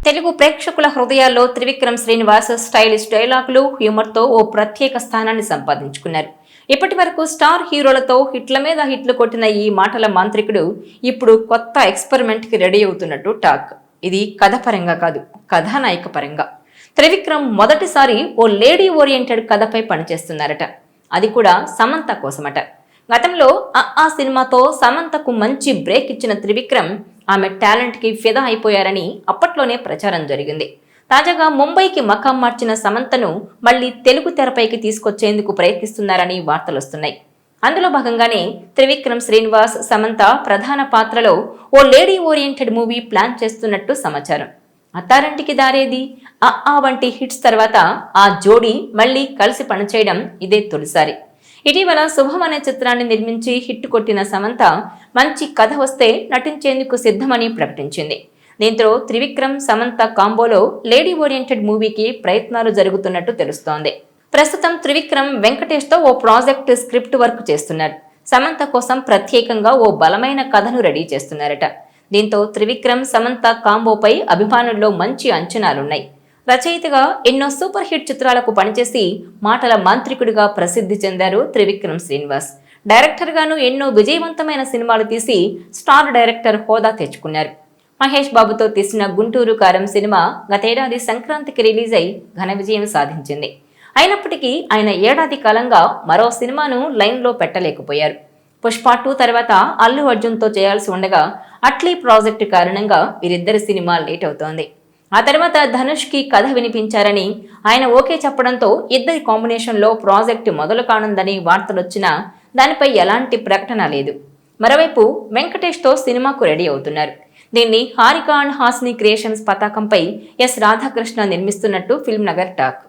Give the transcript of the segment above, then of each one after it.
తెలుగు ప్రేక్షకుల హృదయాల్లో త్రివిక్రమ్ శ్రీనివాస్ స్టైలిష్ డైలాగులు, హ్యూమర్తో ఓ ప్రత్యేక స్థానాన్ని సంపాదించుకున్నారు. ఇప్పటి వరకు స్టార్ హీరోలతో హిట్ల మీద హిట్లు కొట్టిన ఈ మాటల మాంత్రికుడు ఇప్పుడు కొత్త ఎక్స్పెరిమెంట్కి రెడీ అవుతున్నట్టు టాక్. ఇది కథ పరంగా కాదు, కథానాయిక పరంగా. త్రివిక్రమ్ మొదటిసారి ఓ లేడీ ఓరియంటెడ్ కథపై పనిచేస్తున్నారట. అది కూడా సమంత కోసమట. గతంలో ఆ సినిమాతో సమంతకు మంచి బ్రేక్ ఇచ్చిన త్రివిక్రమ్ ఆమె టాలెంట్కి ఫిదా అయిపోయారని అప్పట్లోనే ప్రచారం జరిగింది. తాజాగా ముంబైకి మకాం మార్చిన సమంతను మళ్లీ తెలుగు తెరపైకి తీసుకొచ్చేందుకు ప్రయత్నిస్తున్నారని వార్తలొస్తున్నాయి. అందులో భాగంగానే త్రివిక్రమ్ శ్రీనివాస్, సమంత ప్రధాన పాత్రలో ఓ లేడీ ఓరియంటెడ్ మూవీ ప్లాన్ చేస్తున్నట్టు సమాచారం. అత్తారింటికి దారేది, వంటి హిట్స్ తర్వాత ఆ జోడీ మళ్లీ కలిసి పనిచేయడం ఇదే తొలిసారి. ఇటీవల శుభం అనే చిత్రాన్ని నిర్మించి హిట్ కొట్టిన సమంత మంచి కథ వస్తే నటించేందుకు సిద్ధమని ప్రకటించింది. దీంతో త్రివిక్రమ్, సమంత కాంబోలో లేడీ ఓరియంటెడ్ మూవీకి ప్రయత్నాలు జరుగుతున్నట్టు తెలుస్తోంది. ప్రస్తుతం త్రివిక్రమ్ వెంకటేష్తో ఓ ప్రాజెక్ట్ స్క్రిప్ట్ వర్క్ చేస్తున్నారు. సమంత కోసం ప్రత్యేకంగా ఓ బలమైన కథను రెడీ చేస్తున్నారట. దీంతో త్రివిక్రమ్, సమంత కాంబోపై అభిమానుల్లో మంచి అంచనాలున్నాయి. రచయితగా ఎన్నో సూపర్ హిట్ చిత్రాలకు పనిచేసి మాటల మాంత్రికుడిగా ప్రసిద్ధి చెందారు త్రివిక్రమ్ శ్రీనివాస్. డైరెక్టర్గాను ఎన్నో విజయవంతమైన సినిమాలు తీసి స్టార్ డైరెక్టర్ హోదా తెచ్చుకున్నారు. మహేష్ బాబుతో తీసిన గుంటూరు కారం సినిమా గతేడాది సంక్రాంతికి రిలీజ్ అయి ఘన విజయం సాధించింది. అయినప్పటికీ ఆయన ఏడాది కాలంగా మరో సినిమాను లైన్లో పెట్టలేకపోయారు. పుష్ప 2 తర్వాత అల్లు అర్జున్తో చేయాల్సి ఉండగా అట్లీ ప్రాజెక్టు కారణంగా వీరిద్దరి సినిమా లేట్ అవుతోంది. ఆ తర్వాత ధనుష్కి కథ వినిపించారని ఆయన ఓకే చెప్పడంతో ఇద్దరి కాంబినేషన్లో ప్రాజెక్టు మొదలు కానుందని వార్తలొచ్చినా దానిపై ఎలాంటి ప్రకటన లేదు. మరోవైపు వెంకటేష్తో సినిమాకు రెడీ అవుతున్నారు. దీన్ని హారిక అండ్ హాసిని క్రియేషన్స్ పతాకంపై ఎస్ రాధాకృష్ణ నిర్మిస్తున్నట్టు ఫిల్మ్ నగర్ టాక్.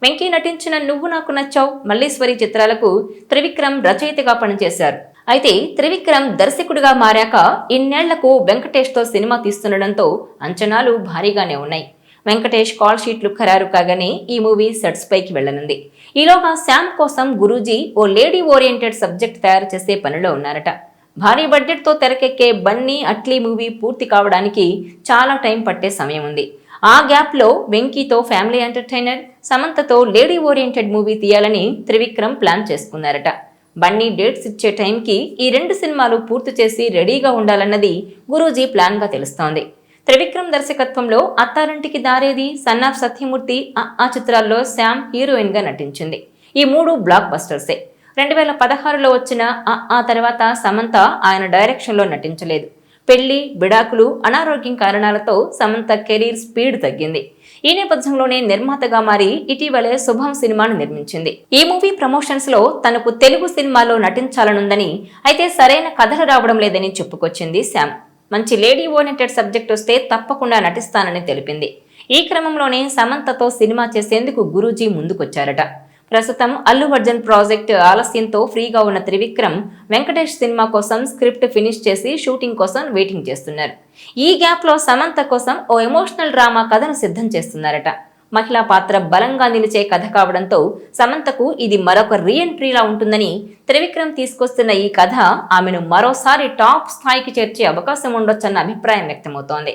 వెంకీ నటించిన నువ్వు నాకు నచ్చావు, మల్లీశ్వరి చిత్రాలకు త్రివిక్రమ్ రచయితగా పనిచేశారు. అయితే త్రివిక్రమ్ దర్శకుడిగా మారాక ఇన్నేళ్లకు వెంకటేష్తో సినిమా తీస్తుండడంతో అంచనాలు భారీగానే ఉన్నాయి. వెంకటేష్ కాల్ షీట్లు ఖరారు కాగానే ఈ మూవీ సెట్స్ పైకి వెళ్లనుంది. ఈలోగా శామ్ కోసం గురూజీ ఓ లేడీ ఓరియంటెడ్ సబ్జెక్ట్ తయారు చేసే పనిలో ఉన్నారట. భారీ బడ్జెట్తో తెరకెక్కే బన్నీ, అట్లీ మూవీ పూర్తి కావడానికి చాలా టైం పట్టే సమయం ఉంది. ఆ గ్యాప్లో వెంకీతో ఫ్యామిలీ ఎంటర్టైనర్, సమంతతో లేడీ ఓరియంటెడ్ మూవీ తీయాలని త్రివిక్రమ్ ప్లాన్ చేసుకున్నారట. బన్నీ డేట్స్ ఇచ్చే టైంకి ఈ 2 సినిమాలు పూర్తి చేసి రెడీగా ఉండాలన్నది గురూజీ ప్లాన్గా తెలుస్తోంది. త్రివిక్రమ్ దర్శకత్వంలో అత్తారింటికి దారేది, సన్ ఆఫ్ సత్యమూర్తి, చిత్రాల్లో శామ్ హీరోయిన్గా నటించింది. ఈ 3 బ్లాక్ బస్టర్సే. 2016లో వచ్చిన తర్వాత సమంత ఆయన డైరెక్షన్లో నటించలేదు. పెళ్లి, విడాకులు, అనారోగ్యం కారణాలతో సమంత కెరీర్ స్పీడ్ తగ్గింది. ఈ నేపథ్యంలోనే నిర్మాతగా మారి ఇటీవలే శుభం సినిమాను నిర్మించింది. ఈ మూవీ ప్రమోషన్స్ లో తనకు తెలుగు సినిమాలో నటించాలనుందని, అయితే సరైన కథలు రావడం లేదని చెప్పుకొచ్చింది శామ్. మంచి లేడీ ఓరియంటెడ్ సబ్జెక్ట్ వస్తే తప్పకుండా నటిస్తానని తెలిపింది. ఈ క్రమంలోనే సమంతతో సినిమా చేసేందుకు గురూజీ ముందుకొచ్చారట. ప్రస్తుతం అల్లు అర్జున్ ప్రాజెక్ట్ ఆలస్యంతో ఫ్రీగా ఉన్న త్రివిక్రమ్ వెంకటేష్ సినిమా కోసం స్క్రిప్ట్ ఫినిష్ చేసి షూటింగ్ కోసం వెయిటింగ్ చేస్తున్నారు. ఈ గ్యాప్లో సమంత కోసం ఓ ఎమోషనల్ డ్రామా కథను సిద్ధం చేస్తున్నారట. మహిళా పాత్ర బలంగా నిలిచే కథ కావడంతో సమంతకు ఇది మరొక రీఎంట్రీలా ఉంటుందని, త్రివిక్రమ్ తీసుకొస్తున్న ఈ కథ ఆమెను మరోసారి టాప్ స్థాయికి చేర్చే అవకాశం ఉండొచ్చన్న అభిప్రాయం వ్యక్తమవుతోంది.